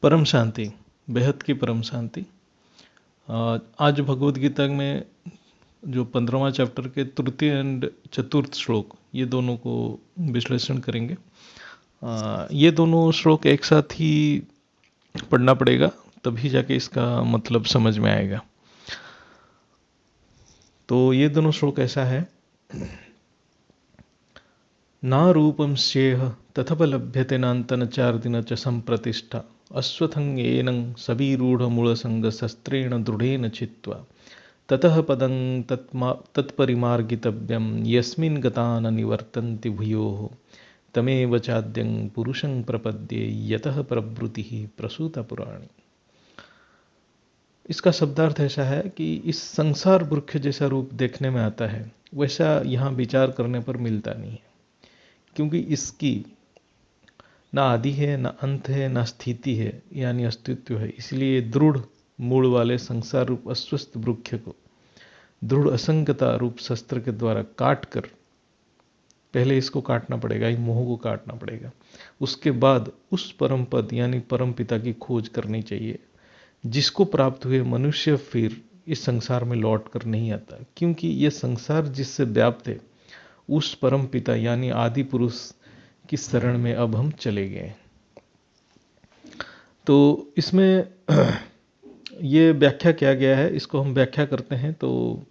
परम शांति, बेहद की परम शांति। आज भगवद गीता में जो 15वां चैप्टर के तृतीय एंड चतुर्थ श्लोक, ये दोनों को विश्लेषण करेंगे। ये दोनों श्लोक एक साथ ही पढ़ना पड़ेगा, तभी जाके इसका मतलब समझ में आएगा। तो ये दोनों श्लोक ऐसा है, ना रूपम स्येह तथपलभ्यते नान्तन चार्दिन च संप्रतिष्ठा अश्वत्थंगेन सविरूढ़मूलसंगशस्त्रेण दृढ़ेन चित्वा ततः पदं तत्परिमार्गितव्यं यस्मिन् गता न निवर्तन्ति भूयोः तमेव चाद्यं पुरुषं प्रपद्ये यतः प्रवृत्तिः प्रसूता पुराणी। इसका शब्दार्थ ऐसा है कि इस संसार वृक्ष जैसा रूप देखने में आता है, वैसा यहाँ विचार करने पर मिलता नहीं है, क्योंकि इसकी ना आदि है, ना अंत है, ना स्थिति है, यानी अस्तित्व है। इसलिए दृढ़ मूल वाले संसार रूप अस्वस्थ वृक्ष को दृढ़ असंगता रूप शस्त्र के द्वारा काट कर, पहले इसको काटना पड़ेगा, इस मोह को काटना पड़ेगा, उसके बाद उस परम पद यानी परम पिता की खोज करनी चाहिए, जिसको प्राप्त हुए मनुष्य फिर इस संसार में लौट कर नहीं आता, क्योंकि यह संसार जिससे व्याप्त है उस परम पिता यानी आदि पुरुष की शरण में अब हम चले गए। तो इसमें ये व्याख्या किया गया है, इसको हम व्याख्या करते हैं। तो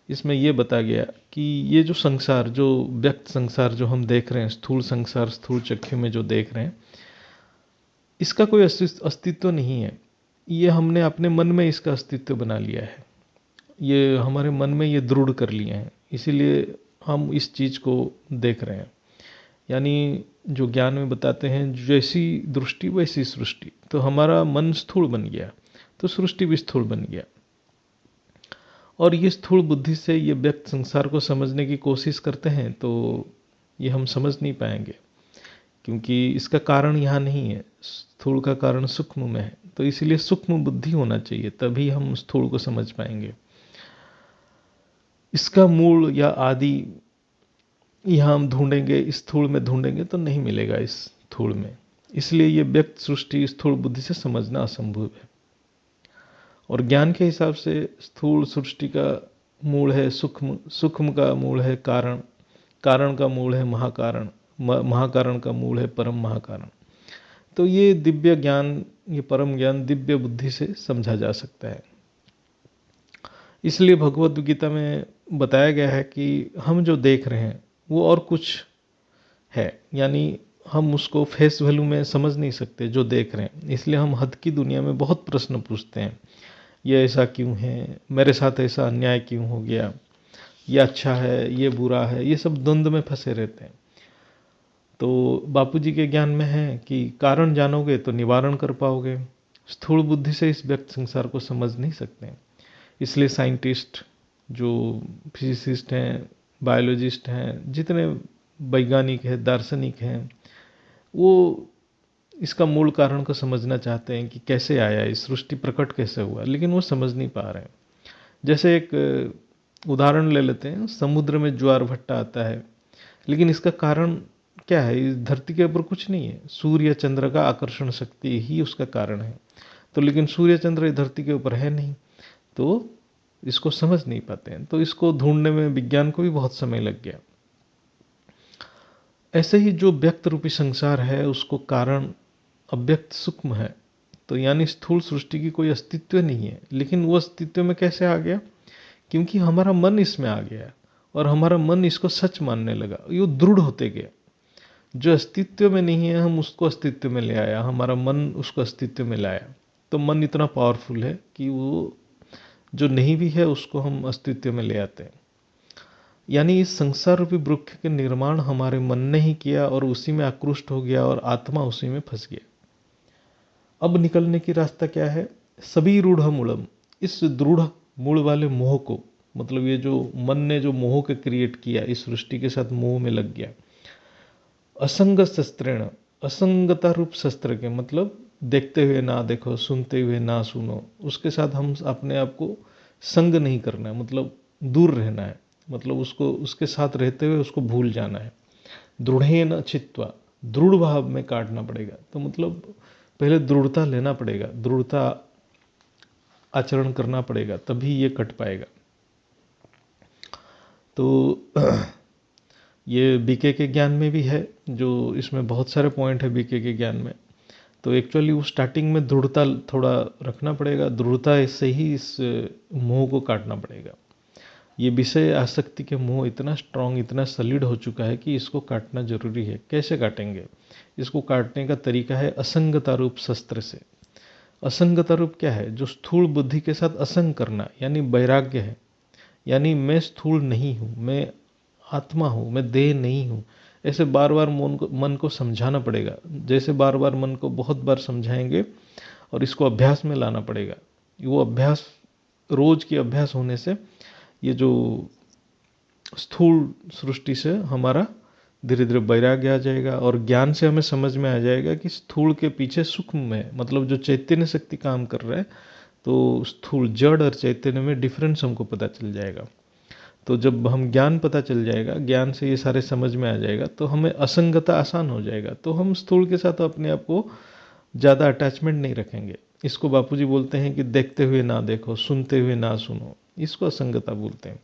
इसमें ये बताया गया कि ये जो संसार, जो व्यक्त संसार जो हम देख रहे हैं, स्थूल संसार स्थूल चक्षु में जो देख रहे हैं, इसका कोई अस्तित्व नहीं है। ये हमने अपने मन में इसका अस्तित्व बना लिया है, ये हमारे मन में ये दृढ़ कर लिए हैं, इसीलिए हम इस चीज़ को देख रहे हैं। यानी जो ज्ञान में बताते हैं, जैसी दृष्टि वैसी सृष्टि। तो हमारा मन स्थूल बन गया तो सृष्टि भी स्थूल बन गया, और ये स्थूल बुद्धि से ये व्यक्त संसार को समझने की कोशिश करते हैं तो ये हम समझ नहीं पाएंगे, क्योंकि इसका कारण यहाँ नहीं है। स्थूल का कारण सूक्ष्म में है, तो इसलिए सूक्ष्म बुद्धि होना चाहिए, तभी हम स्थूल को समझ पाएंगे। इसका मूल या आदि यहाँ हम ढूंढेंगे, इस स्थूल में ढूंढेंगे तो नहीं मिलेगा इस स्थूल में। इसलिए ये व्यक्त सृष्टि स्थूल बुद्धि से समझना असंभव है। और ज्ञान के हिसाब से स्थूल सृष्टि का मूल है सूक्ष्म, सूक्ष्म का मूल है कारण, कारण का मूल है महाकारण, महाकारण का मूल है परम महाकारण। तो ये दिव्य ज्ञान, ये परम ज्ञान दिव्य बुद्धि से समझा जा सकता है। इसलिए भगवद गीता में बताया गया है कि हम जो देख रहे हैं वो और कुछ है, यानी हम उसको फेस वैल्यू में समझ नहीं सकते जो देख रहे हैं। इसलिए हम हद की दुनिया में बहुत प्रश्न पूछते हैं, ये ऐसा क्यों है, मेरे साथ ऐसा अन्याय क्यों हो गया, ये अच्छा है, ये बुरा है, ये सब द्वंद्व में फंसे रहते हैं। तो बापूजी के ज्ञान में है कि कारण जानोगे तो निवारण कर पाओगे, स्थूल बुद्धि से इस व्यक्त संसार को समझ नहीं सकते हैं। इसलिए साइंटिस्ट, जो फिजिसिस्ट हैं, बायोलॉजिस्ट हैं, जितने वैज्ञानिक हैं, दार्शनिक हैं, वो इसका मूल कारण को समझना चाहते हैं कि कैसे आया, इस सृष्टि प्रकट कैसे हुआ, लेकिन वो समझ नहीं पा रहे हैं। जैसे एक उदाहरण ले लेते हैं, समुद्र में ज्वार भट्टा आता है, लेकिन इसका कारण क्या है? इस धरती के ऊपर कुछ नहीं है, सूर्य चंद्र का आकर्षण शक्ति ही उसका कारण है। तो लेकिन सूर्य चंद्र इस धरती के ऊपर है नहीं, तो इसको समझ नहीं पाते हैं। तो इसको ढूंढने में विज्ञान को भी बहुत समय लग गया। ऐसे ही जो व्यक्त रूपी संसार है, उसको कारण अव्यक्त सूक्ष्म है, तो यानी स्थूल सृष्टि की कोई अस्तित्व नहीं है। लेकिन वो अस्तित्व में कैसे आ गया? क्योंकि हमारा मन इसमें आ गया और हमारा मन इसको सच मानने लगा, ये दृढ़ होते गया। जो अस्तित्व में नहीं है हम उसको अस्तित्व में ले आया, हमारा मन उसको अस्तित्व में लाया। तो मन इतना पावरफुल है कि वो जो नहीं भी है उसको हम अस्तित्व में ले आते हैं। यानी इस संसार रूपी वृक्ष के निर्माण हमारे मन ने ही किया और उसी में आकृष्ट हो गया और आत्मा उसी में फंस गया। अब निकलने की रास्ता क्या है? सभी रूढ़ मूलम, इस दृढ़ मूल वाले मोह को, मतलब ये जो मन ने जो मोह के क्रिएट किया, इस सृष्टि के साथ मोह में लग गया। असंग शस्त्रेण, असंगता रूप शस्त्र के, मतलब देखते हुए ना देखो, सुनते हुए ना सुनो, उसके साथ हम अपने आप को संग नहीं करना है, मतलब दूर रहना है, मतलब उसको उसके साथ रहते हुए उसको भूल जाना है। दृढ़ेन चित्वा, दृढ़ भाव में काटना पड़ेगा। तो मतलब पहले दृढ़ता लेना पड़ेगा, दृढ़ता आचरण करना पड़ेगा, तभी ये कट पाएगा। तो ये बीके के ज्ञान में भी है, जो इसमें बहुत सारे पॉइंट है बीके के ज्ञान में। तो एक्चुअली वो स्टार्टिंग में दृढ़ता थोड़ा रखना पड़ेगा, दृढ़ता से ही इस मोह को काटना पड़ेगा। ये विषय आसक्ति के मोह इतना स्ट्रांग, इतना सॉलिड हो चुका है कि इसको काटना जरूरी है। कैसे काटेंगे? इसको काटने का तरीका है असंगता रूप शस्त्र से। असंगता रूप क्या है? जो स्थूल बुद्धि के साथ असंग करना, यानी वैराग्य है। यानी मैं स्थूल नहीं हूँ, मैं आत्मा हूँ, मैं देह नहीं हूँ। ऐसे बार बार मन को समझाना पड़ेगा। जैसे बार बार मन को बहुत बार समझाएंगे और इसको अभ्यास में लाना पड़ेगा। वो अभ्यास, रोज की अभ्यास होने से ये जो स्थूल सृष्टि से हमारा धीरे धीरे वैराग्य आ जाएगा, और ज्ञान से हमें समझ में आ जाएगा कि स्थूल के पीछे सूक्ष्म है, मतलब जो चैतन्य शक्ति काम कर रहा है। तो स्थूल जड़ और चैतन्य में डिफरेंस हमको पता चल जाएगा। तो जब हम ज्ञान पता चल जाएगा, ज्ञान से ये सारे समझ में आ जाएगा, तो हमें असंगता आसान हो जाएगा। तो हम स्थूल के साथ अपने आप को ज़्यादा अटैचमेंट नहीं रखेंगे। इसको बापूजी बोलते हैं कि देखते हुए ना देखो, सुनते हुए ना सुनो, इसको असंगता बोलते हैं।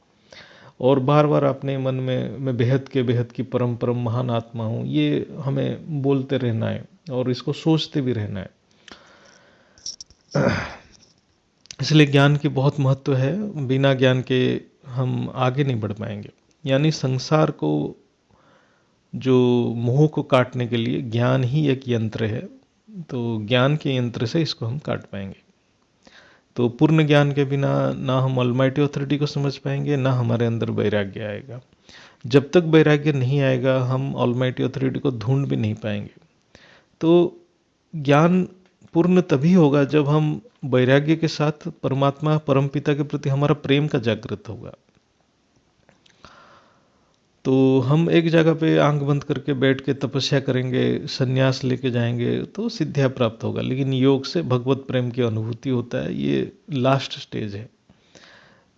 और बार बार अपने मन में मैं बेहद की परम परम महान आत्मा हूँ, ये हमें बोलते रहना है और इसको सोचते भी रहना है। इसलिए ज्ञान की बहुत महत्व है। बिना ज्ञान के हम आगे नहीं बढ़ पाएंगे। यानी संसार को, जो मोह को काटने के लिए ज्ञान ही एक यंत्र है। तो ज्ञान के यंत्र से इसको हम काट पाएंगे। तो पूर्ण ज्ञान के बिना ना हम ऑलमाइटी अथॉरिटी को समझ पाएंगे, ना हमारे अंदर वैराग्य आएगा। जब तक वैराग्य नहीं आएगा, हम ऑलमाइटी अथॉरिटी को ढूंढ भी नहीं पाएंगे। तो ज्ञान पूर्ण तभी होगा जब हम वैराग्य के साथ परमात्मा, परमपिता के प्रति हमारा प्रेम का जागृत होगा। तो हम एक जगह पे आंख बंद करके बैठ के तपस्या करेंगे, संन्यास लेके जाएंगे तो सिद्धियां प्राप्त होगा, लेकिन योग से भगवत प्रेम की अनुभूति होता है। ये लास्ट स्टेज है।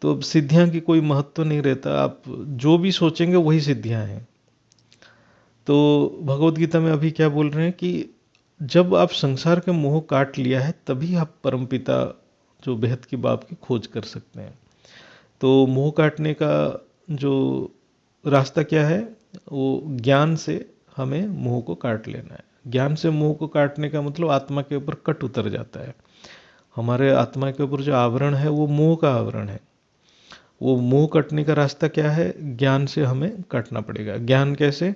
तो अब सिद्धियां की कोई महत्व नहीं रहता, आप जो भी सोचेंगे वही सिद्धियां हैं। तो भगवत गीता में अभी क्या बोल रहे हैं कि जब आप संसार के मोह काट लिया है, तभी आप परमपिता, जो बेहद की बाप की खोज कर सकते हैं। तो मोह काटने का जो रास्ता क्या है? वो ज्ञान से हमें मोह को काट लेना है। ज्ञान से मोह को काटने का मतलब आत्मा के ऊपर कट उतर जाता है। हमारे आत्मा के ऊपर जो आवरण है वो मोह का आवरण है। वो मोह कटने का रास्ता क्या है? ज्ञान से हमें काटना पड़ेगा। ज्ञान कैसे?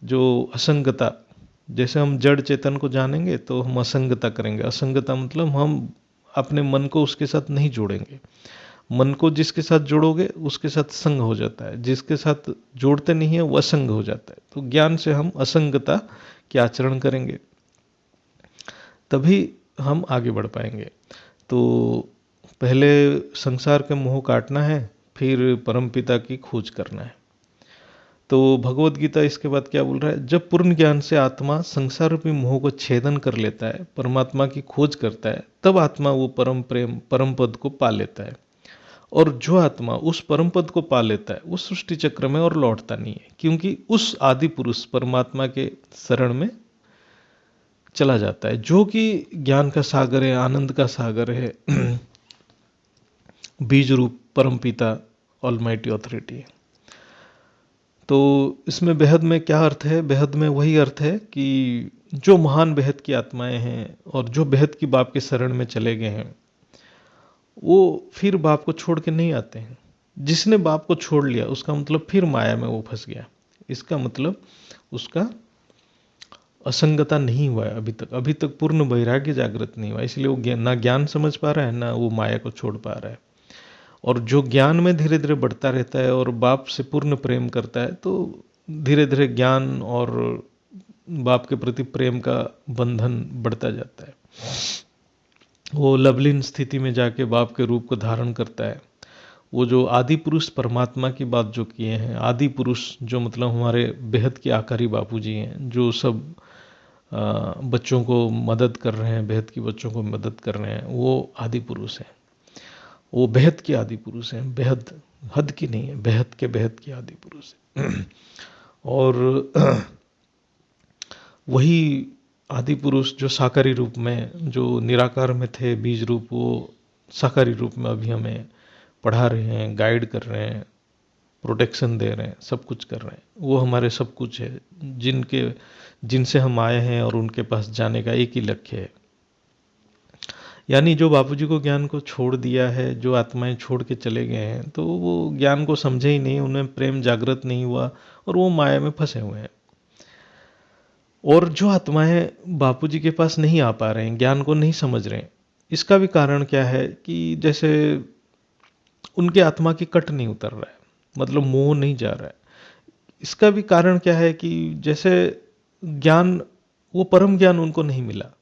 जो असंगता, जैसे हम जड़ चेतन को जानेंगे तो हम असंगता करेंगे। असंगता मतलब हम अपने मन को उसके साथ नहीं जोड़ेंगे। मन को जिसके साथ जोड़ोगे उसके साथ संग हो जाता है, जिसके साथ जोड़ते नहीं है वो असंग हो जाता है। तो ज्ञान से हम असंगता के आचरण करेंगे, तभी हम आगे बढ़ पाएंगे। तो पहले संसार के मोह काटना है, फिर परमपिता की खोज करना है। तो भगवत गीता इसके बाद क्या बोल रहा है? जब पूर्ण ज्ञान से आत्मा संसार रूपी मोह को छेदन कर लेता है, परमात्मा की खोज करता है, तब आत्मा वो परम प्रेम, परम पद को पा लेता है। और जो आत्मा उस परम पद को पा लेता है, वो सृष्टि चक्र में और लौटता नहीं है, क्योंकि उस आदि पुरुष परमात्मा के शरण में चला जाता है, जो कि ज्ञान का सागर है, आनंद का सागर है, बीज रूप परमपिता ऑलमाइटी ऑथोरिटी है। तो इसमें बेहद में क्या अर्थ है? बेहद में वही अर्थ है कि जो महान बेहद की आत्माएं हैं और जो बेहद की बाप के शरण में चले गए हैं, वो फिर बाप को छोड़ के नहीं आते हैं। जिसने बाप को छोड़ लिया उसका मतलब फिर माया में वो फंस गया। इसका मतलब उसका असंगता नहीं हुआ है अभी तक पूर्ण वैराग्य जागृत नहीं हुआ, इसलिए वो ना ज्ञान समझ पा रहा है, ना वो माया को छोड़ पा रहा है। और जो ज्ञान में धीरे धीरे बढ़ता रहता है और बाप से पूर्ण प्रेम करता है, तो धीरे धीरे ज्ञान और बाप के प्रति प्रेम का बंधन बढ़ता जाता है। वो लवलीन स्थिति में जाके बाप के रूप को धारण करता है। वो जो आदि पुरुष परमात्मा की बात जो किए हैं, आदि पुरुष जो मतलब हमारे बेहद के आकारी बापूजी हैं, जो सब बच्चों को मदद कर रहे हैं, बेहद की बच्चों को मदद कर रहे हैं, वो आदि पुरुष हैं। वो बेहद के आदि पुरुष हैं। बेहद हद की नहीं है, बेहद के आदि पुरुष हैं। और वही आदि पुरुष जो साकारी रूप में, जो निराकार में थे बीज रूप, वो साकारी रूप में अभी हमें पढ़ा रहे हैं, गाइड कर रहे हैं, प्रोटेक्शन दे रहे हैं, सब कुछ कर रहे हैं। वो हमारे सब कुछ है, जिनसे हम आए हैं और उनके पास जाने का एक ही लक्ष्य है। यानी जो बापूजी को ज्ञान को छोड़ दिया है, जो आत्माएं छोड़ के चले गए हैं, तो वो ज्ञान को समझे ही नहीं, उन्हें प्रेम जागृत नहीं हुआ और वो माया में फंसे हुए हैं। और जो आत्माएं बापूजी के पास नहीं आ पा रहे हैं, ज्ञान को नहीं समझ रहे हैं, इसका भी कारण क्या है कि जैसे उनके आत्मा की कट नहीं उतर रहा है, मतलब मोह नहीं जा रहा है। इसका भी कारण क्या है कि जैसे ज्ञान, वो परम ज्ञान उनको नहीं मिला।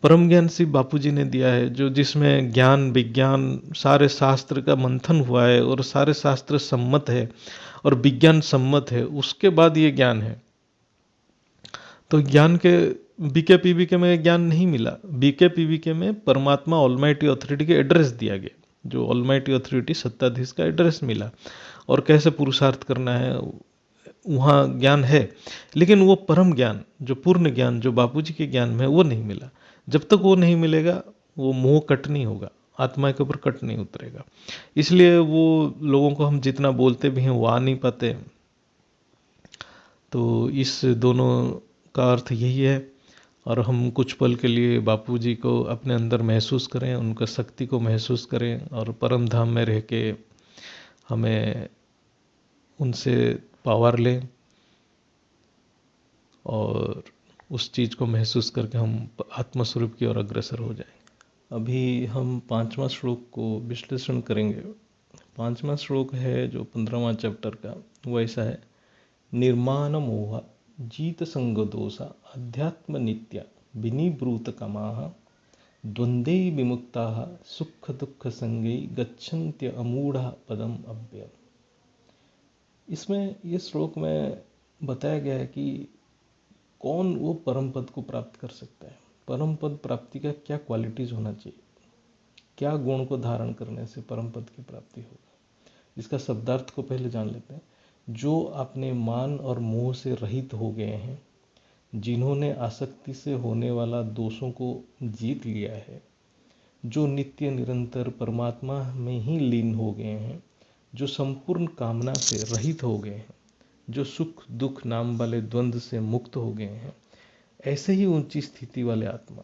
परम ज्ञान सिर्फ बापूजी ने दिया है, जो जिसमें ज्ञान विज्ञान सारे शास्त्र का मंथन हुआ है और सारे शास्त्र सम्मत है और विज्ञान सम्मत है, उसके बाद ये ज्ञान है। तो ज्ञान के बीके पीवीके में ज्ञान नहीं मिला। बीके पीवीके में परमात्मा ऑलमाइटी अथॉरिटी के एड्रेस दिया गया, जो ऑलमाइटी अथॉरिटी सत्ताधीश का एड्रेस मिला और कैसे पुरुषार्थ करना है, वहाँ ज्ञान है। लेकिन वो परम ज्ञान, जो पूर्ण ज्ञान, जो बापूजी के ज्ञान में है, वो नहीं मिला। जब तक वो नहीं मिलेगा, वो मोह कट नहीं होगा, आत्मा के ऊपर कट नहीं उतरेगा। इसलिए वो लोगों को हम जितना बोलते भी हैं वो आ नहीं पाते। तो इस दोनों का अर्थ यही है। और हम कुछ पल के लिए बापूजी को अपने अंदर महसूस करें, उनका शक्ति को महसूस करें और परम धाम में रह के हमें उनसे पावर लें और उस चीज़ को महसूस करके हम आत्मस्वरूप की ओर अग्रसर हो जाएं। अभी हम 5वां श्लोक को विश्लेषण करेंगे। 5वां श्लोक है जो 15वां चैप्टर का, वो ऐसा है: निर्माण मोह जीत संग दोषा अध्यात्म नित्या विनिवृत कामाः द्वंद्वे विमुक्ताः सुख दुख संगे गच्छन्त्य अमूढ़ा पदम अव्ययम्। इसमें ये श्लोक में बताया गया है कि कौन वो परम पद को प्राप्त कर सकता है। परम पद प्राप्ति का क्या क्वालिटीज होना चाहिए, क्या गुण को धारण करने से परम पद की प्राप्ति होगा। इसका शब्दार्थ को पहले जान लेते हैं। जो अपने मान और मोह से रहित हो गए हैं, जिन्होंने आसक्ति से होने वाला दोषों को जीत लिया है, जो नित्य निरंतर परमात्मा में ही लीन हो गए हैं, जो संपूर्ण कामना से रहित हो गए हैं, जो सुख दुख नाम वाले द्वंद्व से मुक्त हो गए हैं, ऐसे ही ऊंची स्थिति वाले आत्मा,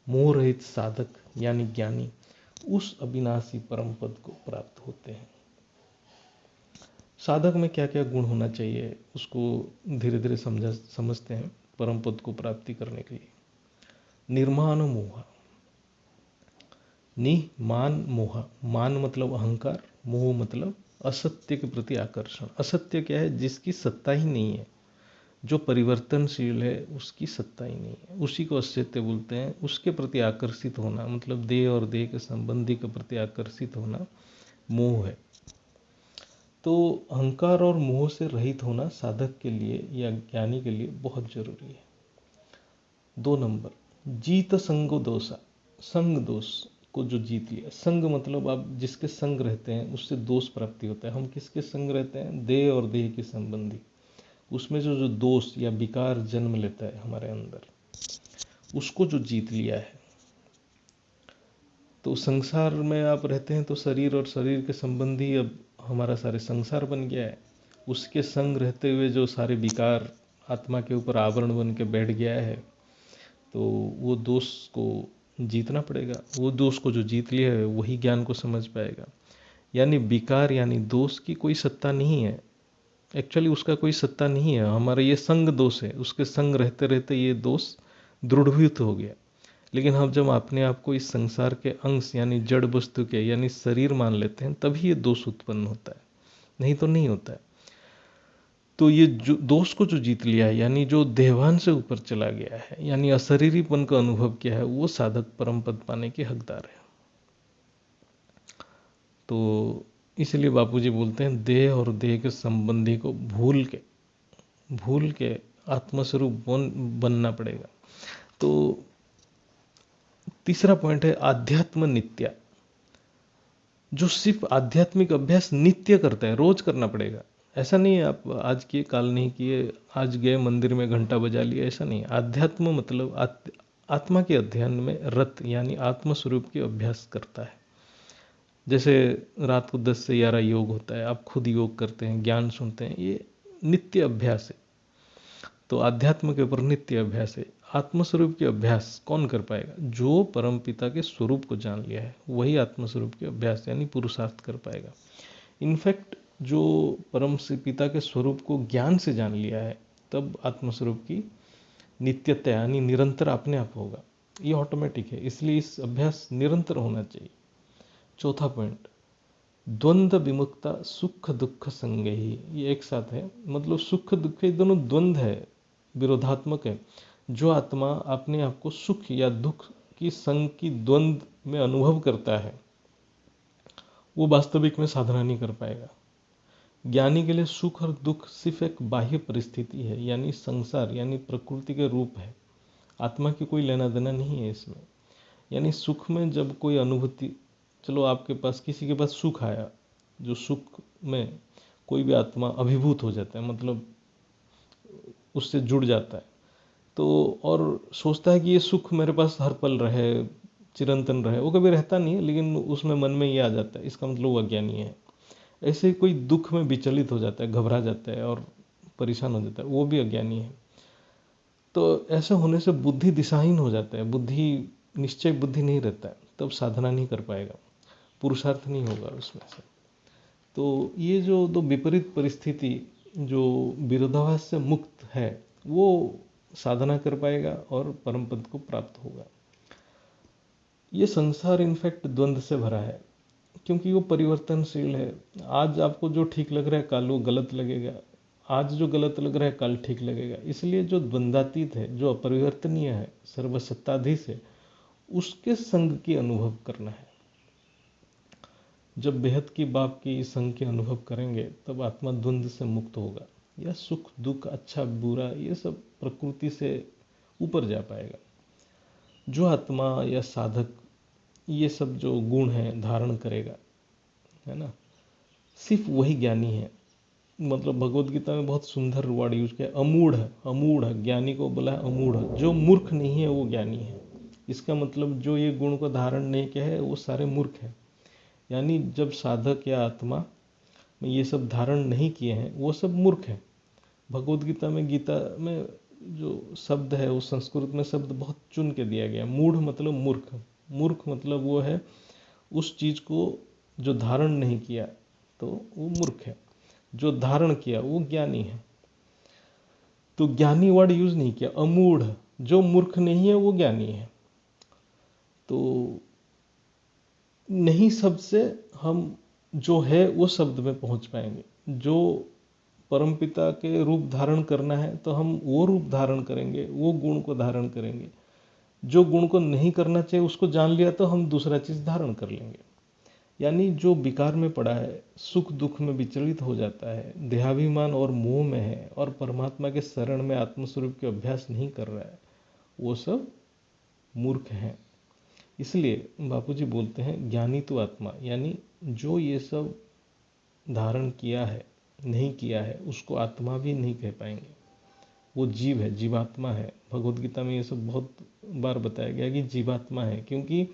मोह रहित साधक यानी ज्ञानी, उस अविनाशी परम पद को प्राप्त होते हैं। साधक में क्या क्या गुण होना चाहिए, उसको धीरे धीरे समझते हैं। परम पद को प्राप्ति करने के लिए निर्माण मोह, मान मोह, मान मतलब अहंकार, मोह मतलब असत्य के प्रति आकर्षण। असत्य क्या है? जिसकी सत्ता ही नहीं है, जो परिवर्तनशील है उसकी सत्ता ही नहीं है, उसी को असत्य बोलते हैं। उसके प्रति आकर्षित होना मतलब देह और देह के संबंधी के प्रति आकर्षित होना मोह है। तो अहंकार और मोह से रहित होना साधक के लिए या ज्ञानी के लिए बहुत जरूरी है। 2 नंबर, जीत संग दोषा, संग दोष को जो जीत लिया। संग मतलब आप जिसके संग रहते हैं उससे दोष प्राप्ति होता है। हम किसके संग रहते हैं? देह और देह के संबंधी। उसमें जो दोष या विकार जन्म लेता है हमारे अंदर, उसको जो जीत लिया है। तो संसार में आप रहते हैं तो शरीर और शरीर के संबंधी अब हमारा सारे संसार बन गया है। उसके संग रहते हुए जो सारे विकार आत्मा के ऊपर आवरण बन के बैठ गया है, तो वो दोष को जीतना पड़ेगा। वो दोष को जो जीत लिया है वही ज्ञान को समझ पाएगा। यानी विकार यानी दोष की कोई सत्ता नहीं है, एक्चुअली उसका कोई सत्ता नहीं है। हमारा ये संग दोष है, उसके संग रहते रहते ये दोष दृढ़ीभूत हो गया। लेकिन हम जब अपने आप को इस संसार के अंश यानी जड़ वस्तु के यानी शरीर मान लेते हैं, तभी ये दोष उत्पन्न होता है, नहीं तो नहीं होता है। तो ये जो दोष को जो जीत लिया है, यानी जो देहभान से ऊपर चला गया है, यानी अशरीरीपन का अनुभव किया है, वो साधक परम पद पाने के हकदार है। तो इसलिए बापूजी बोलते हैं देह और देह के संबंधी को भूल के आत्मस्वरूप बनना पड़ेगा। तो तीसरा पॉइंट है आध्यात्म नित्या। जो सिर्फ आध्यात्मिक अभ्यास नित्य करता है, रोज करना पड़ेगा। ऐसा नहीं है आप आज किए काल नहीं किए, आज गए मंदिर में घंटा बजा लिया, ऐसा नहीं। आध्यात्म मतलब आत्मा के अध्ययन में रत यानी आत्म स्वरूप की अभ्यास करता है। जैसे रात को 10 से 11 योग होता है, आप खुद योग करते हैं, ज्ञान सुनते हैं, ये नित्य अभ्यास है। तो आध्यात्म के ऊपर नित्य अभ्यास है। आत्मस्वरूप के अभ्यास कौन कर पाएगा? जो परम पिता के स्वरूप को जान लिया है वही आत्मस्वरूप के अभ्यास यानी पुरुषार्थ कर पाएगा। इनफैक्ट जो परम से पिता के स्वरूप को ज्ञान से जान लिया है तब आत्मस्वरूप की नित्यता यानी निरंतर अपने आप होगा। ये ऑटोमेटिक है, इसलिए इस अभ्यास निरंतर होना चाहिए। चौथा पॉइंट, द्वंद्व विमुक्ता सुख दुख संग ही, ये एक साथ है। मतलब सुख दुख ये दोनों द्वंद्व है, विरोधात्मक है। जो आत्मा अपने आप को सुख या दुख की संग की द्वंद्व में अनुभव करता है वो वास्तविक में साधना नहीं कर पाएगा। ज्ञानी के लिए सुख और दुख सिर्फ एक बाह्य परिस्थिति है, यानी संसार यानी प्रकृति के रूप है। आत्मा की कोई लेना देना नहीं है इसमें। यानी सुख में जब कोई अनुभूति, चलो आपके पास किसी के पास सुख आया, जो सुख में कोई भी आत्मा अभिभूत हो जाता है, मतलब उससे जुड़ जाता है, तो और सोचता है कि ये सुख मेरे पास हर पल रहे, चिरंतन रहे। वो कभी रहता नहीं है, लेकिन उसमें मन में ये आ जाता है, इसका मतलब वो अज्ञानी है। ऐसे ही कोई दुख में विचलित हो जाता है, घबरा जाता है और परेशान हो जाता है, वो भी अज्ञानी है। तो ऐसे होने से बुद्धि दिशाहीन हो जाता है, बुद्धि निश्चय बुद्धि नहीं रहता है, तब साधना नहीं कर पाएगा, पुरुषार्थ नहीं होगा उसमें से। तो ये जो दो विपरीत परिस्थिति जो विरोधाभास से मुक्त है वो साधना कर पाएगा और परम पद को प्राप्त होगा। ये संसार इनफैक्ट द्वंद्व से भरा है क्योंकि वो परिवर्तनशील है। आज आपको जो ठीक लग रहा है कल वो गलत लगेगा, आज जो गलत लग रहा है कल ठीक लगेगा। इसलिए जो द्वंद्वातीत है, जो अपरिवर्तनीय है, सर्वसत्ताधीश है, उसके संग की अनुभव करना है। जब बेहद की बाप की संग के अनुभव करेंगे तब आत्मा द्वंद्व से मुक्त होगा। यह सुख दुख अच्छा बुरा ये सब प्रकृति से ऊपर जा पाएगा। जो आत्मा या साधक ये सब जो गुण है धारण करेगा, है ना, सिर्फ वही ज्ञानी है। मतलब भगवत गीता में बहुत सुंदर वर्ड यूज किया, अमूढ़। अमूढ़ ज्ञानी को बोला है अमूढ़, जो मूर्ख नहीं है वो ज्ञानी है। इसका मतलब जो ये गुण को धारण नहीं किया है वो सारे मूर्ख हैं। यानी जब साधक या आत्मा में ये सब धारण नहीं किए हैं वो सब मूर्ख हैं। भगवत गीता में जो शब्द है वो संस्कृत में शब्द बहुत चुन के दिया गया। मूढ़ मतलब मूर्ख, मूर्ख मतलब वो है उस चीज को जो धारण नहीं किया तो वो मूर्ख है, जो धारण किया वो ज्ञानी है। तो ज्ञानी वर्ड यूज नहीं किया, अमूढ़, जो मूर्ख नहीं है वो ज्ञानी है। तो नहीं शब्द से हम जो है वो शब्द में पहुंच पाएंगे। जो परमपिता के रूप धारण करना है तो हम वो रूप धारण करेंगे, वो गुण को धारण करेंगे। जो गुण को नहीं करना चाहिए उसको जान लिया तो हम दूसरा चीज धारण कर लेंगे। यानी जो विकार में पड़ा है, सुख दुख में विचलित हो जाता है, देहाभिमान और मोह में है और परमात्मा के शरण में आत्मस्वरूप के अभ्यास नहीं कर रहा है, वो सब मूर्ख हैं। इसलिए बापूजी बोलते हैं ज्ञानी तो आत्मा, यानी जो ये सब धारण किया है नहीं किया है उसको आत्मा भी नहीं कह पाएंगे। वो जीव है, जीवात्मा है। भगवत गीता में ये सब बहुत बार बताया गया कि जीवात्मा है, क्योंकि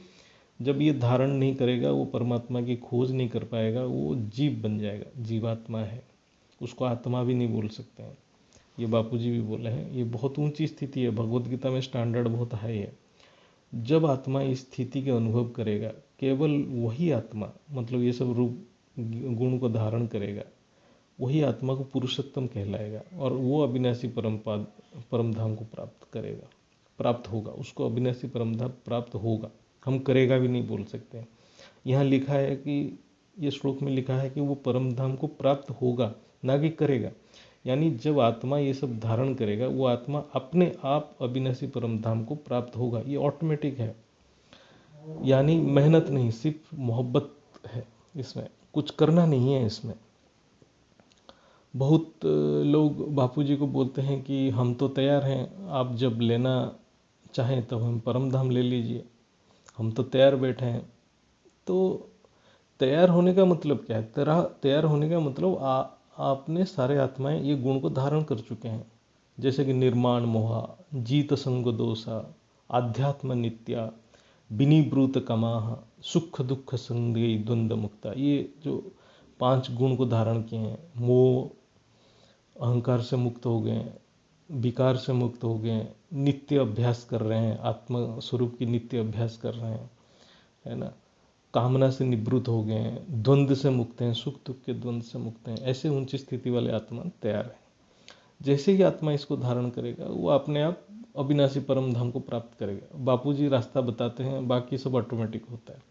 जब ये धारण नहीं करेगा वो परमात्मा की खोज नहीं कर पाएगा, वो जीव बन जाएगा, जीवात्मा है, उसको आत्मा भी नहीं बोल सकते हैं। ये बापूजी भी बोले हैं, ये बहुत ऊंची स्थिति है, भगवत गीता में स्टैंडर्ड बहुत हाई है। जब आत्मा इस स्थिति के अनुभव करेगा, केवल वही आत्मा, मतलब ये सब रूप गुण को धारण करेगा, वही आत्मा को पुरुषोत्तम कहलाएगा और वो अविनाशी परम धाम को प्राप्त करेगा, प्राप्त होगा। उसको अविनाशी परम धाम प्राप्त होगा, हम करेगा भी नहीं बोल सकते। यहाँ लिखा है कि ये श्लोक में लिखा है कि वो परम धाम को प्राप्त होगा, ना कि करेगा। यानी जब आत्मा ये सब धारण करेगा वो आत्मा अपने आप अविनाशी परम धाम को प्राप्त होगा, ये ऑटोमेटिक है। यानी मेहनत नहीं, सिर्फ मोहब्बत है इसमें, कुछ करना नहीं है इसमें। बहुत लोग बापूजी को बोलते हैं कि हम तो तैयार हैं, आप जब लेना चाहें तब हम परम धाम ले लीजिए, हम तो तैयार बैठे हैं। तो तैयार होने का मतलब क्या है? तैयार होने का मतलब आपने सारे आत्माएं ये गुण को धारण कर चुके हैं, जैसे कि निर्माण मोहा, जीत संग दोषा, आध्यात्म नित्या, विनिवृत कमाह, सुख दुख संगी द्वंद्व मुक्ता। ये जो 5 गुण को धारण किए हैं, मोह अहंकार से मुक्त हो गए हैं, विकार से मुक्त हो गए हैं, नित्य अभ्यास कर रहे हैं, आत्म स्वरूप की नित्य अभ्यास कर रहे हैं, है ना, कामना से निवृत्त हो गए हैं, द्वंद्व से मुक्त हैं, सुख दुख के द्वंद्व से मुक्त हैं, ऐसे ऊंची स्थिति वाले आत्मा तैयार है। जैसे ही आत्मा इसको धारण करेगा वो अपने आप अविनाशी परम धाम को प्राप्त करेगा। बापूजी रास्ता बताते हैं, बाकी सब ऑटोमेटिक होता है।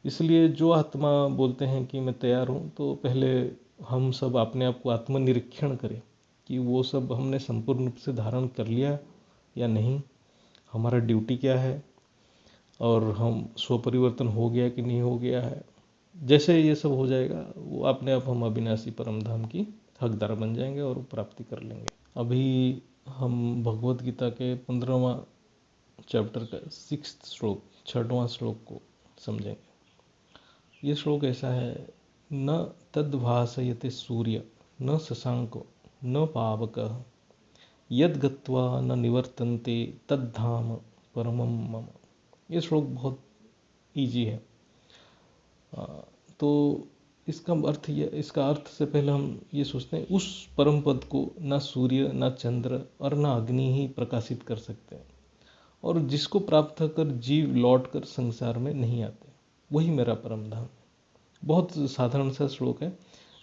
इसलिए जो आत्मा बोलते हैं कि मैं तैयार हूँ, तो पहले हम सब अपने आप को आत्मनिरीक्षण करें कि वो सब हमने संपूर्ण रूप से धारण कर लिया या नहीं, हमारा ड्यूटी क्या है, और हम स्वपरिवर्तन हो गया कि नहीं हो गया है। जैसे ये सब हो जाएगा, वो अपने आप हम अविनाशी परम धाम की हकदार बन जाएंगे और प्राप्ति कर लेंगे। अभी हम भगवत गीता के 15वां चैप्टर का 6th श्लोक, 6वां श्लोक को समझेंगे। ये श्लोक ऐसा है, न तद्भासयते सूर्य न शशांको न पावकः यद गत्वा न निवर्तन्ते तद्धाम परमं मम। ये श्लोक बहुत इजी है। तो इसका अर्थ से पहले हम ये सोचते हैं, उस परम पद को ना सूर्य ना चंद्र और ना अग्नि ही प्रकाशित कर सकते हैं, और जिसको प्राप्त कर जीव लौट कर संसार में नहीं आते, वही मेरा परम धाम। बहुत साधारण सा श्लोक है,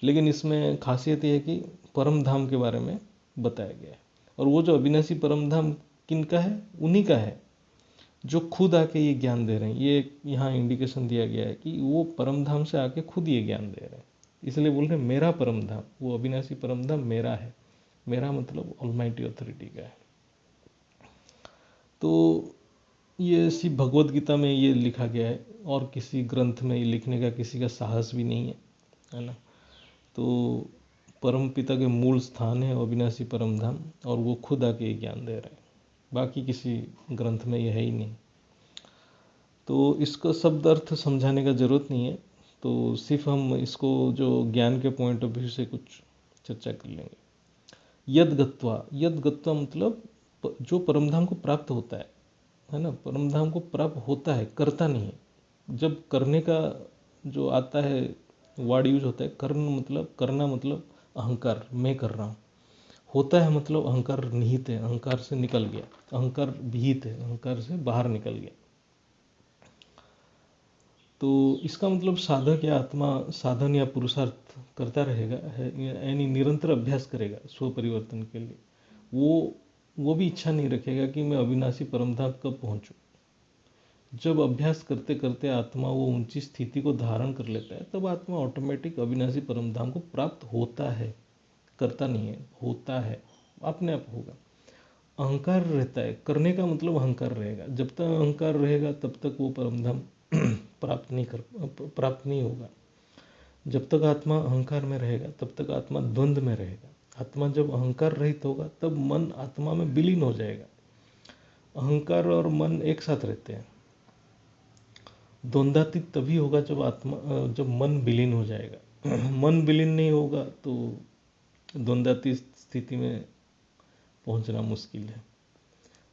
लेकिन इसमें खासियत यह है कि परम धाम के बारे में बताया गया है। और वो जो अविनाशी परम धाम किनका है? उन्हीं का है जो खुद आके ये ज्ञान दे रहे हैं। ये यहाँ इंडिकेशन दिया गया है कि वो परम धाम से आके खुद ये ज्ञान दे रहे हैं, इसलिए बोल रहे हैं मेरा परम धाम, वो अविनाशी परम धाम मेरा है। मेरा मतलब ऑलमाइटी अथॉरिटी का है। तो ये सिर्फ भगवत गीता में ये लिखा गया है, और किसी ग्रंथ में ये लिखने का किसी का साहस भी नहीं है ना। तो परम पिता के मूल स्थान है अविनाशी परम धाम, और वो खुद आके ज्ञान दे रहे हैं, बाकी किसी ग्रंथ में यह है ही नहीं। तो इसका शब्द अर्थ समझाने का ज़रूरत नहीं है, तो सिर्फ हम इसको जो ज्ञान के पॉइंट ऑफ व्यू से कुछ चर्चा कर लेंगे। यद गत्वा मतलब जो परमधाम को प्राप्त होता है ना। परमधाम को प्राप्त होता है, करता नहीं है। जब करने का जो आता है वर्ड यूज होता है, करना मतलब अहंकार, मैं कर रहा हूँ। होता है मतलब अहंकार निहित है, अहंकार से निकल गया, अहंकार विहित है, अहंकार से बाहर निकल गया। तो इसका मतलब साधक या आत्मा साधन या पुरुषार्थ करता रहेगा है, यानी निरंतर अभ्यास करेगा स्व परिवर्तन के लिए। वो भी इच्छा नहीं रखेगा कि मैं अविनाशी परमधाम कब पहुंचूं। जब अभ्यास करते करते आत्मा वो ऊंची स्थिति को धारण कर लेता है, तब आत्मा ऑटोमेटिक अविनाशी परमधाम को प्राप्त होता है। करता नहीं है, होता है, अपने आप होगा। अहंकार रहता है, करने का मतलब अहंकार रहेगा। जब तक अहंकार रहेगा तब तक वो परमधाम प्राप्त नहीं होगा। जब तक आत्मा अहंकार में रहेगा तब तक आत्मा द्वंद्व में रहेगा। आत्मा जब अहंकार रहित होगा तब मन आत्मा में विलीन हो जाएगा। अहंकार और मन एक साथ रहते हैं। द्वंद्वातीत तभी होगा जब मन विलीन हो जाएगा। मन विलीन नहीं होगा तो द्वंद्वातीत स्थिति में पहुंचना मुश्किल है,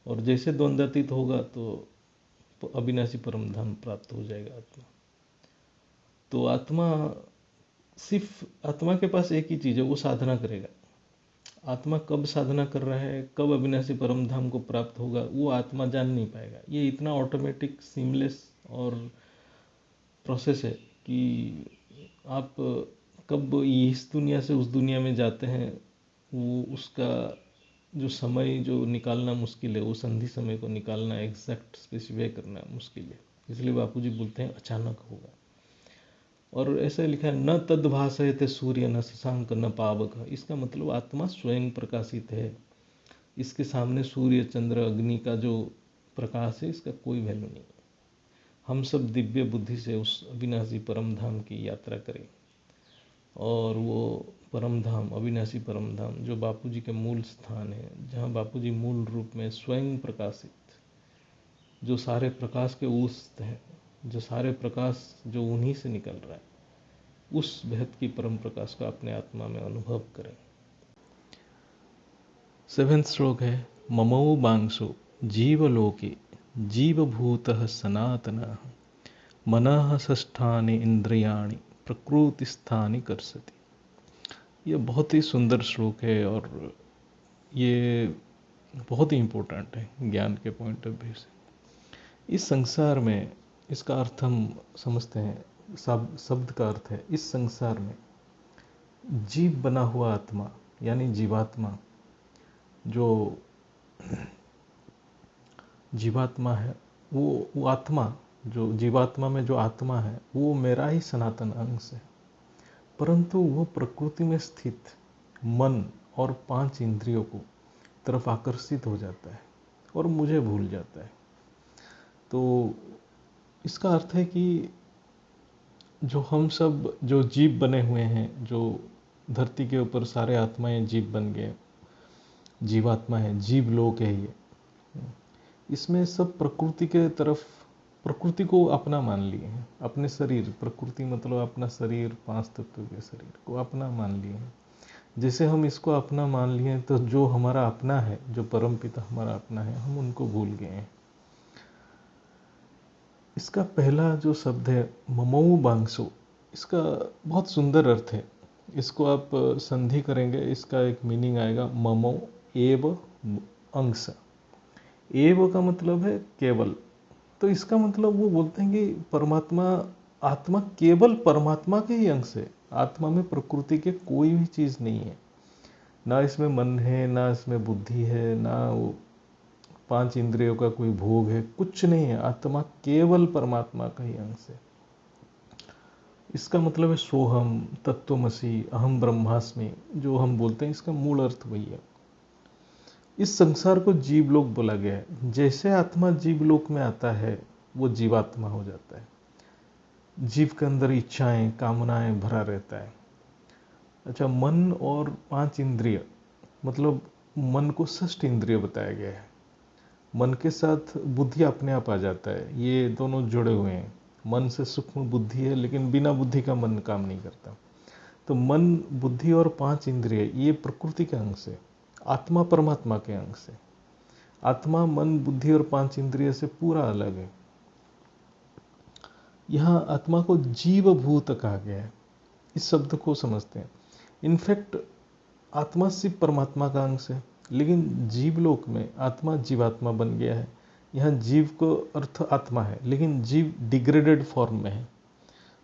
और जैसे द्वंद्वातीत होगा तो अविनाशी परम धाम प्राप्त हो जाएगा आत्मा। तो आत्मा के पास एक ही चीज़ है, वो साधना करेगा। आत्मा कब साधना कर रहा है, कब अविनाशी परम धाम को प्राप्त होगा, वो आत्मा जान नहीं पाएगा। ये इतना ऑटोमेटिक सीमलेस और प्रोसेस है कि आप कब इस दुनिया से उस दुनिया में जाते हैं, वो उसका जो समय जो निकालना मुश्किल है, वो संधि समय को निकालना, एग्जैक्ट स्पेसिफाई करना मुश्किल है। इसलिए बापूजी बोलते हैं अचानक होगा। और ऐसे लिखा है, न तद भासयते सूर्य न शशांक न पावक। इसका मतलब आत्मा स्वयं प्रकाशित है। इसके सामने सूर्य चंद्र अग्नि का जो प्रकाश है, इसका कोई वैल्यू नहीं। हम सब दिव्य बुद्धि से उस अविनाशी परम धाम की यात्रा करें, और वो परम धाम, अविनाशी परम धाम जो बापूजी के मूल स्थान है, जहाँ बापूजी मूल रूप में स्वयं प्रकाशित, जो सारे प्रकाश के उस हैं, जो सारे प्रकाश जो उन्हीं से निकल रहा है, उस भेद की परम प्रकाश का अपने आत्मा में अनुभव करें। 7th श्लोक है, ममो बांसो जीवलोके जीवभूतः सनातनः मनः षष्ठानि इंद्रियाणि प्रकृतिस्थानि कर्षति। ये बहुत ही सुंदर श्लोक है और ये बहुत ही इम्पोर्टेंट है ज्ञान के पॉइंट ऑफ व्यू से। इस संसार में, इसका अर्थ हम समझते हैं, शब्द का अर्थ है इस संसार में जीव बना हुआ आत्मा यानी जीवात्मा, जो जीवात्मा है वो आत्मा, जो जीवात्मा में जो आत्मा है वो मेरा ही सनातन अंश है, परंतु वो प्रकृति में स्थित मन और 5 इंद्रियों को तरफ आकर्षित हो जाता है और मुझे भूल जाता है। तो इसका अर्थ है कि जो हम सब जो जीव बने हुए हैं, जो धरती के ऊपर सारे आत्माएं जीव बन गए, जीवात्मा है, जीव लोक है ये, इसमें सब प्रकृति के तरफ, प्रकृति को अपना मान लिए हैं, अपने शरीर, प्रकृति मतलब अपना शरीर, 5 तत्व के शरीर को अपना मान लिए हैं। जैसे हम इसको अपना मान लिए तो जो हमारा अपना है, जो परम पिता हमारा अपना है, हम उनको भूल गए हैं। इसका पहला जो शब्द है ममौ बांसो, इसका बहुत सुंदर अर्थ है। इसको आप संधि करेंगे, इसका एक मीनिंग आएगा ममौ एव अंश। एव का मतलब है केवल, तो इसका मतलब वो बोलते हैं कि परमात्मा, आत्मा केवल परमात्मा के ही अंश है। आत्मा में प्रकृति के कोई भी चीज़ नहीं है, ना इसमें मन है, ना इसमें बुद्धि है, ना वो 5 इंद्रियों का कोई भोग है, कुछ नहीं है। आत्मा केवल परमात्मा का ही अंश है। इसका मतलब है सोहम, तत्वमसि, अहम ब्रह्मास्मि, जो हम बोलते हैं, इसका मूल अर्थ वही है। इस संसार को जीवलोक बोला गया है। जैसे आत्मा जीवलोक में आता है वो जीवात्मा हो जाता है। जीव के अंदर इच्छाएं, कामनाएं भरा रहता है। अच्छा, मन और 5 इंद्रिय, मतलब मन को 6 इंद्रिय बताया गया है। मन के साथ बुद्धि अपने आप आ जाता है, ये दोनों जुड़े हुए हैं। मन से सूक्ष्म बुद्धि है, लेकिन बिना बुद्धि का मन काम नहीं करता। तो मन, बुद्धि और 5 इंद्रिय ये प्रकृति के अंश है, आत्मा परमात्मा के अंश है। आत्मा मन, बुद्धि और 5 इंद्रिय से पूरा अलग है। यहाँ आत्मा को जीवभूत कहा गया है। इस शब्द को समझते हैं। इनफैक्ट आत्मा सिर्फ परमात्मा का अंश है, लेकिन जीवलोक में आत्मा जीवात्मा बन गया है। यहाँ जीव को अर्थ आत्मा है, लेकिन जीव डिग्रेडेड फॉर्म में है,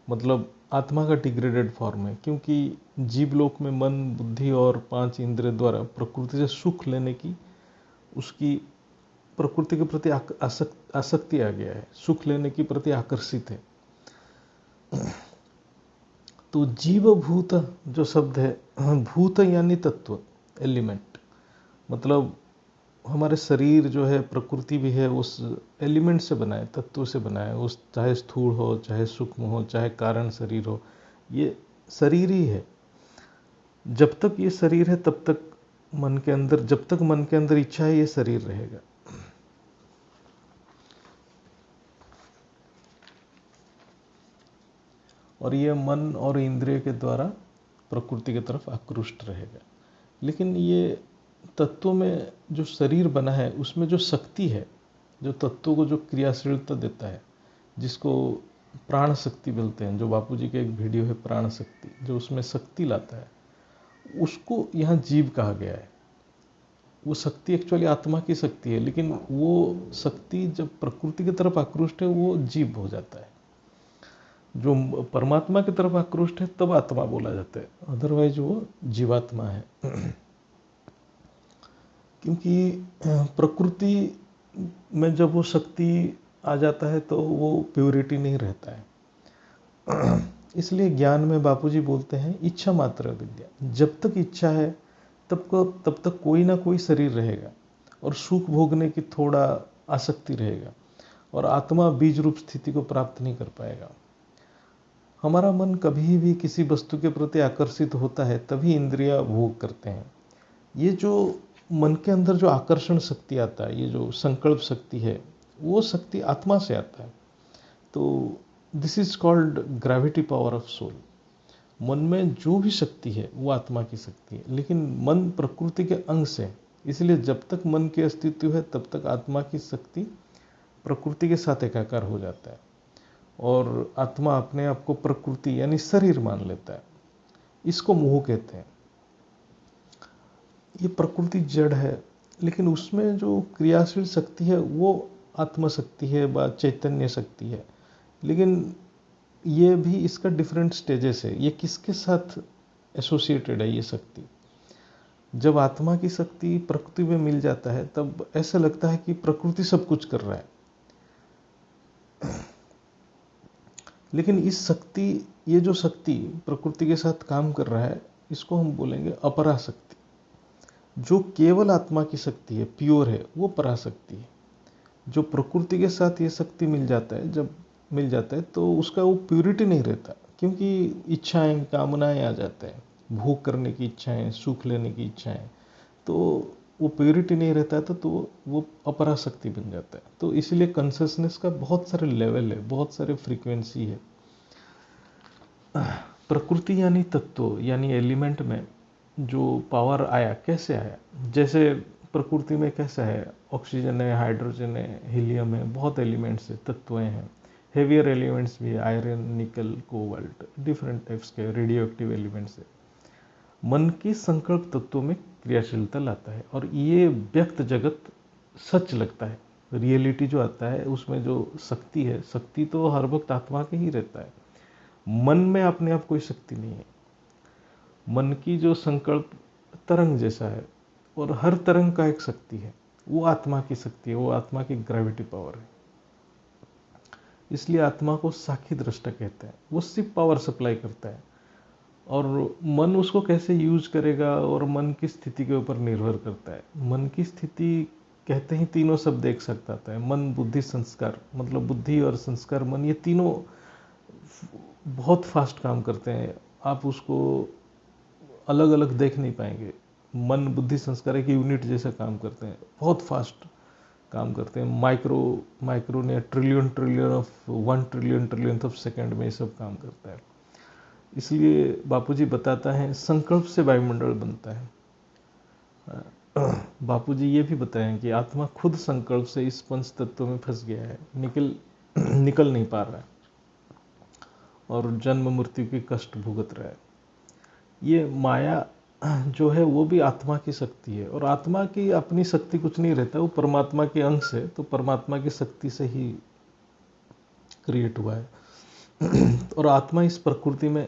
मतलब आत्मा का डिग्रेडेड फॉर्म है, क्योंकि जीवलोक में मन, बुद्धि और 5 इंद्रिय द्वारा प्रकृति से सुख लेने की, उसकी प्रकृति के प्रति आसक्ति आ गया है, सुख लेने की प्रति आकर्षित है। तो जीवभूत जो शब्द है, भूत यानी तत्व, एलिमेंट, मतलब हमारे शरीर जो है प्रकृति भी है, उस एलिमेंट से बना है, तत्व से बना है। उस चाहे स्थूल हो, चाहे सूक्ष्म हो, चाहे कारण शरीर हो, ये शरीर ही है। जब तक ये शरीर है तब तक मन के अंदर, जब तक मन के अंदर इच्छा है, ये शरीर रहेगा। और ये मन और इंद्रिय के द्वारा प्रकृति की तरफ आकृष्ट रहेगा। लेकिन ये तत्वों में जो शरीर बना है, उसमें जो शक्ति है, जो तत्वों को जो क्रियाशीलता देता है, जिसको प्राण शक्ति बोलते हैं, जो बापूजी के एक वीडियो है प्राण शक्ति, जो उसमें शक्ति लाता है, उसको यहाँ जीव कहा गया है। वो शक्ति एक्चुअली आत्मा की शक्ति है, लेकिन वो शक्ति जब प्रकृति की तरफ आकृष्ट है वो जीव हो जाता है। जो परमात्मा की तरफ आकृष्ट है तब आत्मा बोला जाता है, अदरवाइज वो जीवात्मा है। क्योंकि प्रकृति में जब वो शक्ति आ जाता है तो वो प्योरिटी नहीं रहता है। इसलिए ज्ञान में बापूजी बोलते हैं इच्छा मात्र विद्या। जब तक इच्छा है तब तक कोई ना कोई शरीर रहेगा और सुख भोगने की थोड़ा आसक्ति रहेगा, और आत्मा बीज रूप स्थिति को प्राप्त नहीं कर पाएगा। हमारा मन कभी भी किसी वस्तु के प्रति आकर्षित होता है तभी इंद्रियां भोग करते हैं। ये जो मन के अंदर जो आकर्षण शक्ति आता है, ये जो संकल्प शक्ति है, वो शक्ति आत्मा से आता है। तो this is called gravity power of soul. मन में जो भी शक्ति है वो आत्मा की शक्ति है, लेकिन मन प्रकृति के अंश है। इसलिए जब तक मन के अस्तित्व है तब तक आत्मा की शक्ति प्रकृति के साथ एकाकार हो जाता है, और आत्मा अपने आप को प्रकृति यानी शरीर मान लेता है। इसको मोह कहते हैं। ये प्रकृति जड़ है, लेकिन उसमें जो क्रियाशील शक्ति है वो आत्मा शक्ति है व चैतन्य शक्ति है। लेकिन ये भी इसका डिफरेंट स्टेजेस है। ये किसके साथ एसोसिएटेड है ये शक्ति? जब आत्मा की शक्ति प्रकृति में मिल जाता है तब ऐसा लगता है कि प्रकृति सब कुछ कर रहा है। लेकिन इस शक्ति, ये जो शक्ति प्रकृति के साथ काम कर रहा है, इसको हम बोलेंगे अपरा शक्ति। जो केवल आत्मा की शक्ति है, प्योर है, वो पराशक्ति है। जो प्रकृति के साथ ये शक्ति मिल जाता है, जब मिल जाता है तो उसका वो प्योरिटी नहीं रहता, क्योंकि इच्छाएं, कामनाएं आ जाते हैं, भोग करने की इच्छाएं, सुख लेने की इच्छाएं, तो वो प्योरिटी नहीं रहता है, तो वो अपराशक्ति बन जाता है। तो इसलिए कॉन्शसनेस का बहुत सारे लेवल है, बहुत सारे फ्रीक्वेंसी है। प्रकृति यानी तत्व यानी एलिमेंट में जो पावर आया, कैसे आया? जैसे प्रकृति में कैसा है, ऑक्सीजन है, हाइड्रोजन है, हीलियम है, बहुत एलिमेंट्स है, तत्वें हैं। हेवियर एलिमेंट्स भी है, आयरन, निकल, कोबाल्ट, डिफरेंट टाइप्स के रेडियो एक्टिव एलिमेंट्स है। मन की संकल्प तत्वों में क्रियाशीलता लाता है, और ये व्यक्त जगत सच लगता है। रियलिटी जो आता है उसमें जो शक्ति है, शक्ति तो हर वक्त आत्मा के ही रहता है। मन में अपने आप कोई शक्ति नहीं है। मन की जो संकल्प तरंग जैसा है, और हर तरंग का एक शक्ति है, वो आत्मा की शक्ति है, वो आत्मा की ग्रेविटी पावर है। इसलिए आत्मा को साक्षी दृष्टा कहते हैं। वो सिर्फ पावर सप्लाई करता है, और मन उसको कैसे यूज करेगा और मन की स्थिति के ऊपर निर्भर करता है। मन की स्थिति कहते ही तीनों शब्द एक साथ आता है, मन, बुद्धि, संस्कार। मतलब बुद्धि और संस्कार, मन, ये तीनों बहुत फास्ट काम करते हैं। आप उसको अलग अलग देख नहीं पाएंगे। मन, बुद्धि, संस्कार एक यूनिट जैसा काम करते हैं, बहुत फास्ट काम करते हैं। माइक्रो ने trillion of 1 trillion of second में ये सब काम करता है। इसलिए बापूजी बताता है संकल्प से वायुमंडल बनता है। बापूजी ये भी बताएं कि आत्मा खुद संकल्प से इस पंच तत्व में फंस गया है, निकल नहीं पा रहा है, और जन्म मृत्यु के कष्ट भुगत रहा है। ये माया जो है वो भी आत्मा की शक्ति है, और आत्मा की अपनी शक्ति कुछ नहीं रहता, वो परमात्मा के अंश है, तो परमात्मा की शक्ति से ही क्रिएट हुआ है। और आत्मा इस प्रकृति में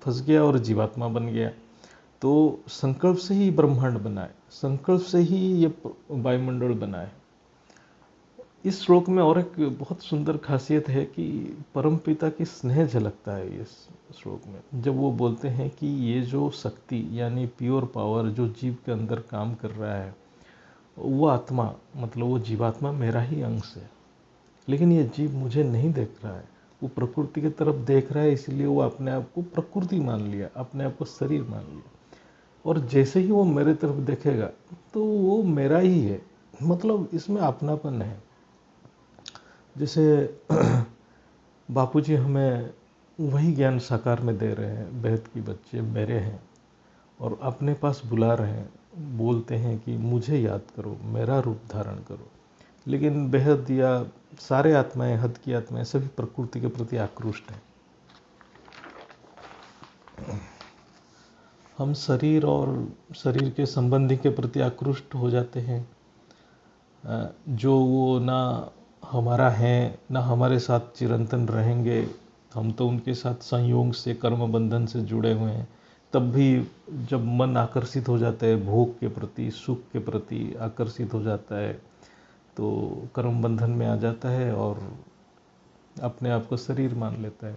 फंस गया और जीवात्मा बन गया। तो संकल्प से ही ब्रह्मांड बना है, संकल्प से ही ये वायुमंडल बना है। इस श्लोक में और एक बहुत सुंदर खासियत है कि परमपिता की स्नेह झलकता है इस श्लोक में, जब वो बोलते हैं कि ये जो शक्ति यानी प्योर पावर जो जीव के अंदर काम कर रहा है, वो आत्मा, मतलब वो जीवात्मा मेरा ही अंश है। लेकिन ये जीव मुझे नहीं देख रहा है, वो प्रकृति की तरफ देख रहा है, इसलिए वो अपने आप को प्रकृति मान लिया, अपने आप को शरीर मान लिया। और जैसे ही वो मेरे तरफ देखेगा तो वो मेरा ही है, मतलब इसमें अपनापन है। जैसे बापूजी हमें वही ज्ञान साकार में दे रहे हैं, बेहद की बच्चे मेरे हैं, और अपने पास बुला रहे हैं, बोलते हैं कि मुझे याद करो, मेरा रूप धारण करो। लेकिन बेहद या सारे आत्माएं, हद की आत्माएं सभी प्रकृति के प्रति आकृष्ट हैं। हम शरीर और शरीर के संबंधी के प्रति आकृष्ट हो जाते हैं, जो वो ना हमारा है, ना हमारे साथ चिरंतन रहेंगे। हम तो उनके साथ संयोग से, कर्म बंधन से जुड़े हुए हैं। तब भी जब मन आकर्षित हो जाता है भोग के प्रति, सुख के प्रति आकर्षित हो जाता है, तो कर्म बंधन में आ जाता है और अपने आप को शरीर मान लेता है।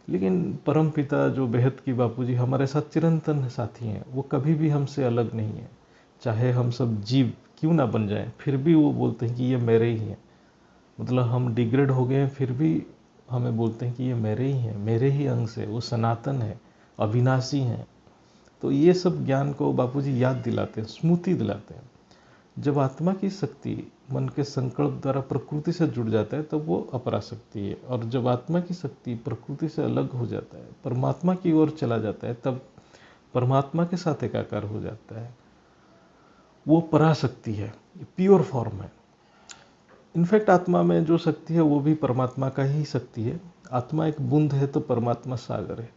लेकिन परमपिता जो बेहद की बापूजी हमारे साथ चिरंतन साथी हैं, वो कभी भी हमसे अलग नहीं है। चाहे हम सब जीव क्यों ना बन जाएं, फिर भी वो बोलते हैं कि ये मेरे ही हैं। मतलब हम डिग्रेड हो गए हैं, फिर भी हमें बोलते हैं कि ये मेरे ही हैं, मेरे ही अंश है, वो सनातन है, अविनाशी हैं। तो ये सब ज्ञान को बापूजी याद दिलाते हैं, स्मृति दिलाते हैं। जब आत्मा की शक्ति मन के संकल्प द्वारा प्रकृति से जुड़ जाता है तब वो अपराशक्ति है। और जब आत्मा की शक्ति प्रकृति से अलग हो जाता है, परमात्मा की ओर चला जाता है, तब परमात्मा के साथ एकाकार हो जाता है, वो पराशक्ति है, प्योर फॉर्म है। इनफैक्ट आत्मा में जो शक्ति है वो भी परमात्मा का ही शक्ति है। आत्मा एक बूंद है तो परमात्मा सागर है।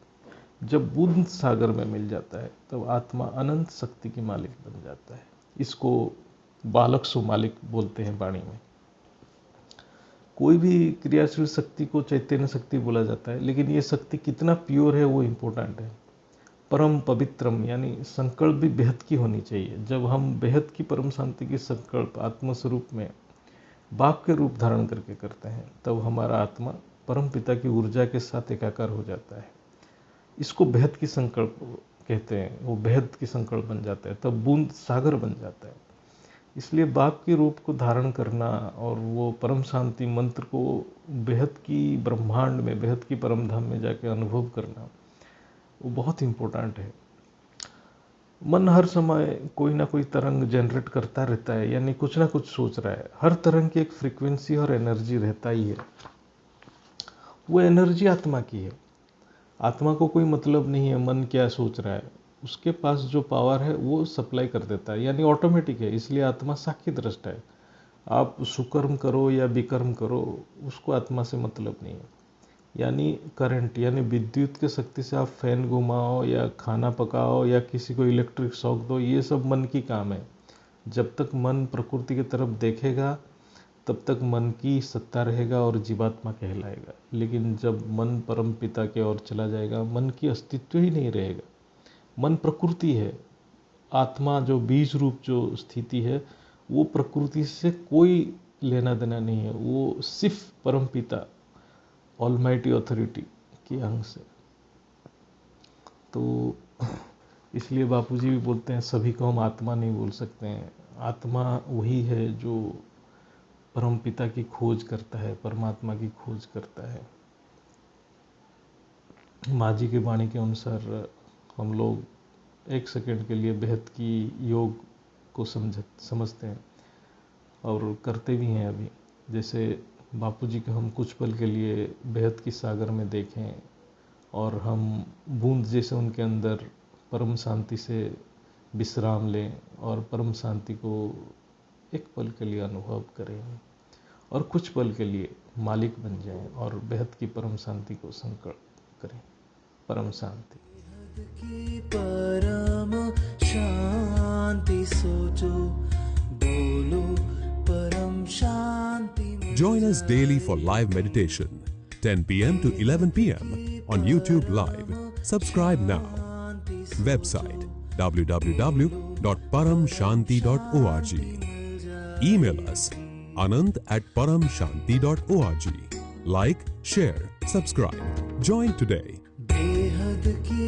जब बूंद सागर में मिल जाता है तब आत्मा अनंत शक्ति की मालिक बन जाता है। इसको बालक सो मालिक बोलते हैं वाणी में। कोई भी क्रियाशील शक्ति को चैतन्य शक्ति बोला जाता है, लेकिन ये शक्ति कितना प्योर है वो इम्पोर्टेंट है। परम पवित्रम यानी संकल्प भी बेहद की होनी चाहिए। जब हम बेहद की परम शांति की संकल्प आत्मस्वरूप में बाप के रूप धारण करके करते हैं, तब हमारा आत्मा परम पिता की ऊर्जा के साथ एकाकार हो जाता है। इसको बेहद की संकल्प कहते हैं। वो बेहद की संकल्प बन जाता है, तब बूंद सागर बन जाता है। इसलिए बाप के रूप को धारण करना और वो परम शांति मंत्र को बेहद की ब्रह्मांड में, बेहद की परम धाम में जाके अनुभव करना, वो बहुत इम्पोर्टेंट है। मन हर समय कोई ना कोई तरंग जनरेट करता रहता है, यानी कुछ ना कुछ सोच रहा है। हर तरंग की एक फ्रीक्वेंसी और एनर्जी रहता ही है। वो एनर्जी आत्मा की है। आत्मा को कोई मतलब नहीं है मन क्या सोच रहा है। उसके पास जो पावर है वो सप्लाई कर देता है, यानी ऑटोमेटिक है। इसलिए आत्मा साक्षी दृष्टा है। आप सुकर्म करो या विकर्म करो, उसको आत्मा से मतलब नहीं है। यानी करंट यानी विद्युत के शक्ति से आप फैन घुमाओ या खाना पकाओ या किसी को इलेक्ट्रिक शॉक दो, ये सब मन की काम है। जब तक मन प्रकृति की तरफ देखेगा तब तक मन की सत्ता रहेगा और जीवात्मा कहलाएगा। लेकिन जब मन परम पिता के ओर चला जाएगा, मन की अस्तित्व ही नहीं रहेगा। मन प्रकृति है। आत्मा जो बीज रूप जो स्थिति है वो प्रकृति से कोई लेना देना नहीं है। वो सिर्फ परम पिता ऑलमाइटी अथॉरिटी के अंश है। तो इसलिए बापूजी भी बोलते हैं सभी को हम आत्मा नहीं बोल सकते हैं। आत्मा वही है जो परम पिता की खोज करता है, परमात्मा की खोज करता है। माँ जी की वाणी के अनुसार हम लोग एक सेकंड के लिए बेहद की योग को समझते हैं और करते भी हैं अभी। जैसे बापूजी को हम कुछ पल के लिए बेहद की सागर में देखें और हम बूंद जैसे उनके अंदर परम शांति से विश्राम लें और परम शांति को एक पल के लिए अनुभव करें और कुछ पल के लिए मालिक बन जाएं और बेहद की परम शांति को संकल्प करें। परम शांति। की परम शांति सोचो, बोलो परम शांति। Join us daily for live meditation, 10 p.m. to 11 p.m. on YouTube Live. Subscribe now. Website www.paramshanti.org. Email us anand@paramshanti.org. Like, share, subscribe. Join today. बेहद की